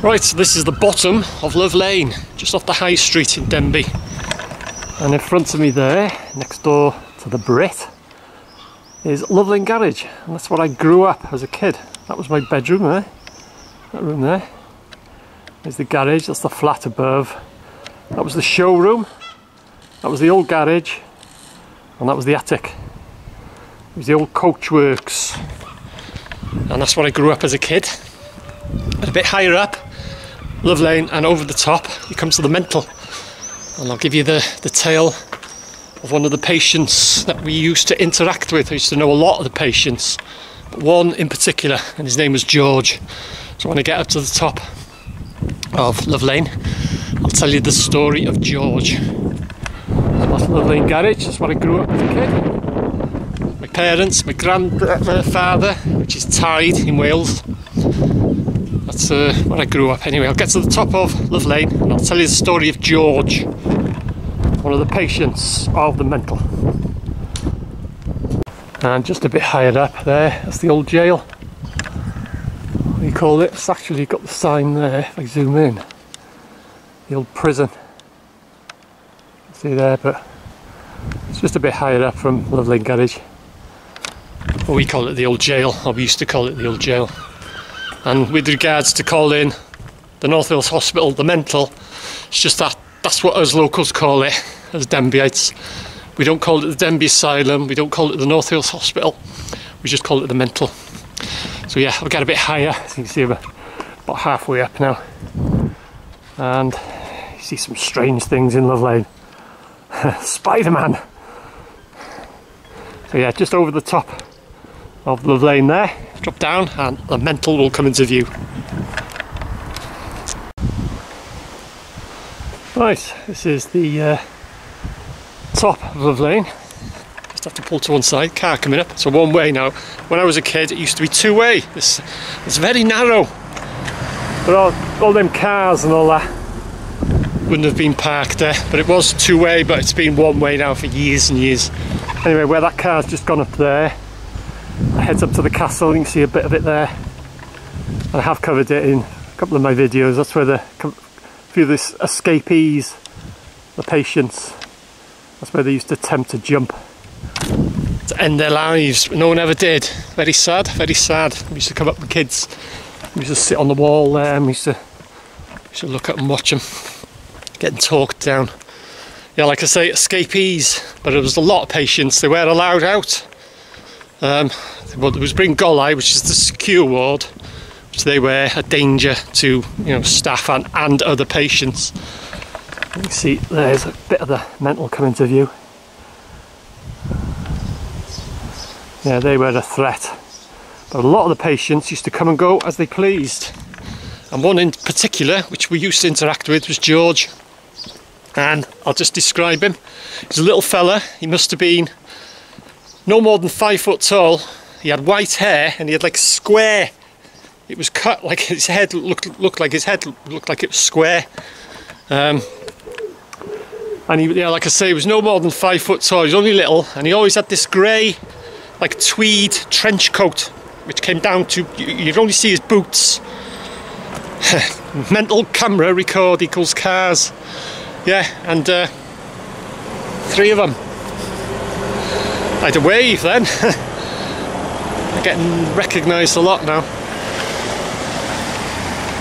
Right, so this is the bottom of Love Lane, just off the High Street in Denbigh. And in front of me there, next door to the Brit, is Love Lane Garage. And that's where I grew up as a kid. That was my bedroom there. That room there. There's the garage, that's the flat above. That was the showroom. That was the old garage. And that was the attic. It was the old coach works. And that's where I grew up as a kid. And a bit higher up, Love Lane, and over the top you come to the mental, and I'll give you the tale of one of the patients that we used to interact with. I used to know a lot of the patients, but one in particular, and his name was George. So when I get up to the top of Love Lane, I'll tell you the story of George. So that's Love Lane Garage, that's where I grew up as a kid. My parents, my grandfather, which is Tide in Wales. That's where I grew up. Anyway, I'll get to the top of Love Lane and I'll tell you the story of George, one of the patients of the mental. And just a bit higher up there, that's the old jail. What do you call it? It's actually got the sign there, if I zoom in. The old prison. See there, but it's just a bit higher up from Love Lane Garage. Well, we call it the old jail, or we used to call it the old jail. And with regards to calling the North Wales Hospital the mental, it's just that's what us locals call it as Denbighites. We don't call it the Denbigh Asylum, we don't call it the North Wales Hospital, we just call it the mental. So yeah, I'll get a bit higher, as you can see, about halfway up now. And you see some strange things in Love Lane. Spider-Man! So yeah, just over the top of Love Lane there, drop down and the mental will come into view. Right, this is the top of Love Lane. Just have to pull to one side, car coming up. So one way now. When I was a kid it used to be two way. It's very narrow. But all them cars and all that wouldn't have been parked there, but it was two way, but it's been one way now for years and years. Anyway, where that car's just gone up there, it heads up to the castle. You can see a bit of it there. And I have covered it in a couple of my videos. That's where a few of the escapees, the patients, that's where they used to attempt to jump to end their lives, but no one ever did. Very sad, very sad. We used to come up with kids. We used to sit on the wall there and we used to look at them, watch them getting talked down. Yeah, like I say, escapees, but it was a lot of patients. They weren't allowed out. Well, there was Bryn Golau, which is the secure ward, which they were a danger to, staff and other patients. You can see there's a bit of the mental coming to view. Yeah, they were a threat. But a lot of the patients used to come and go as they pleased. And one in particular, which we used to interact with, was George. And I'll just describe him. He's a little fella. He must have been no more than 5 foot tall. He had white hair and he had like square. It was cut like his head looked like his head looked like it was square. And he, like I say, he was no more than 5 foot tall. He was only little, and he always had this grey, like tweed trench coat, which came down to, you'd only see his boots. Mental camera record equals cars. Yeah, and 3 of them. I had to wave then. They're getting recognised a lot now.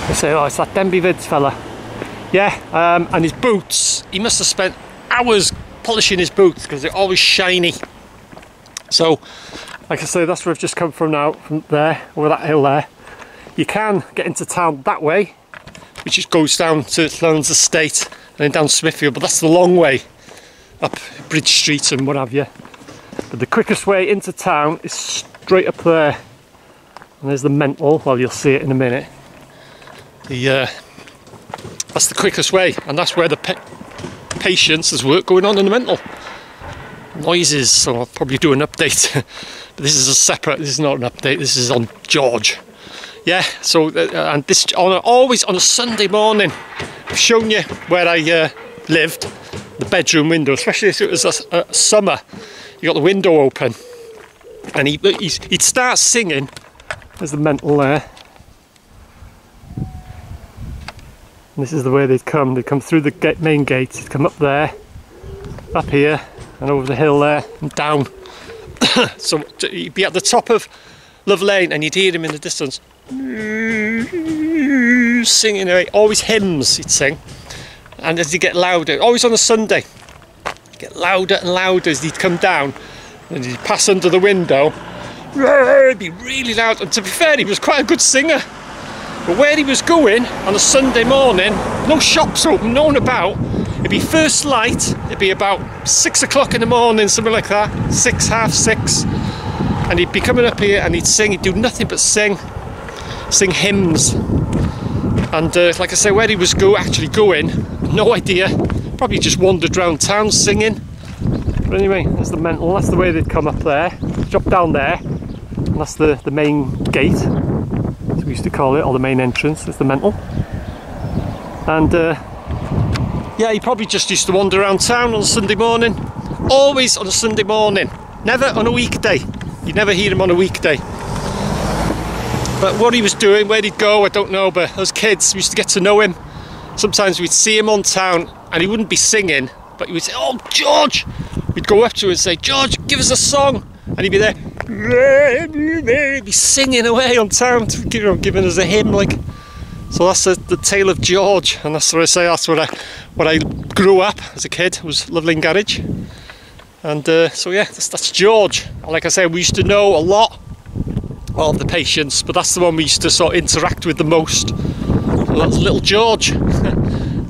They say, oh, it's that Denbigh Vids fella. Yeah, and his boots, he must have spent hours polishing his boots because they're always shiny. So, like I say, that's where I've just come from now, from there, over that hill there. You can get into town that way, which just goes down to Lawrence Estate and then down Smithfield, but that's the long way up Bridge Street and what have you. But the quickest way into town is straight up there. And there's the mental, well, you'll see it in a minute. That's the quickest way, and that's where the patients, there's work going on in the mental. Noises, so I'll probably do an update. But this is a separate, this is not an update, this is on George. Yeah, so, and this, always on a Sunday morning, I've shown you where I lived, the bedroom window, especially if it was a summer. You got the window open, and he'd start singing. There's the mental there. And this is the way they'd come. They'd come through the main gate, they'd come up there, up here, and over the hill there, and down. So you'd be at the top of Love Lane and you'd hear him in the distance singing away, always hymns he'd sing. And as he'd get louder, always on a Sunday, he'd get louder and louder as he'd come down, and he'd pass under the window, it'd be really loud. And to be fair, he was quite a good singer. But where he was going on a Sunday morning, no shops open, no one about, it'd be first light, it'd be about 6 o'clock in the morning, something like that, 6, half 6. And he'd be coming up here and he'd sing, he'd do nothing but sing hymns. And like I say, where he was actually going, no idea, probably just wandered around town singing. But anyway, there's the mental, that's the way they'd come up there, drop down there, and that's the main gate, as we used to call it, or the main entrance, is the mental. And yeah, he probably just used to wander around town on a Sunday morning, always on a Sunday morning, never on a weekday. You'd never hear him on a weekday. But what he was doing, where he'd go, I don't know, but as kids we used to get to know him. Sometimes we'd see him on town and he wouldn't be singing, but he would say, "Oh, George!" We'd go up to him and say, "George, give us a song." And he'd be there, he'd be singing away on town, giving us a hymn, like. So that's the tale of George, and that's what I say, that's what I grew up as a kid, was Love Lane Garage. And so yeah, that's George. Like I say, we used to know a lot of the patients, but that's the one we used to sort of interact with the most. So that's little George.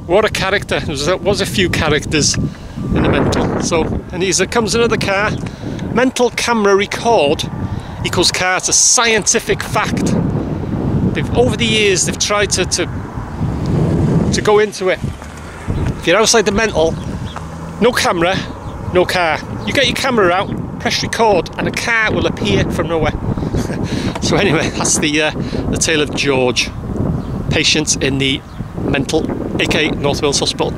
What a character. There was a few characters in the mental. So, and he comes another car. Mental camera record equals car to scientific fact. Over the years they've tried to go into it. If you're outside the mental, no camera, no car. You get your camera out, press record, and a car will appear from nowhere. So anyway, that's the tale of George, patient in the mental, aka North Wales Hospital.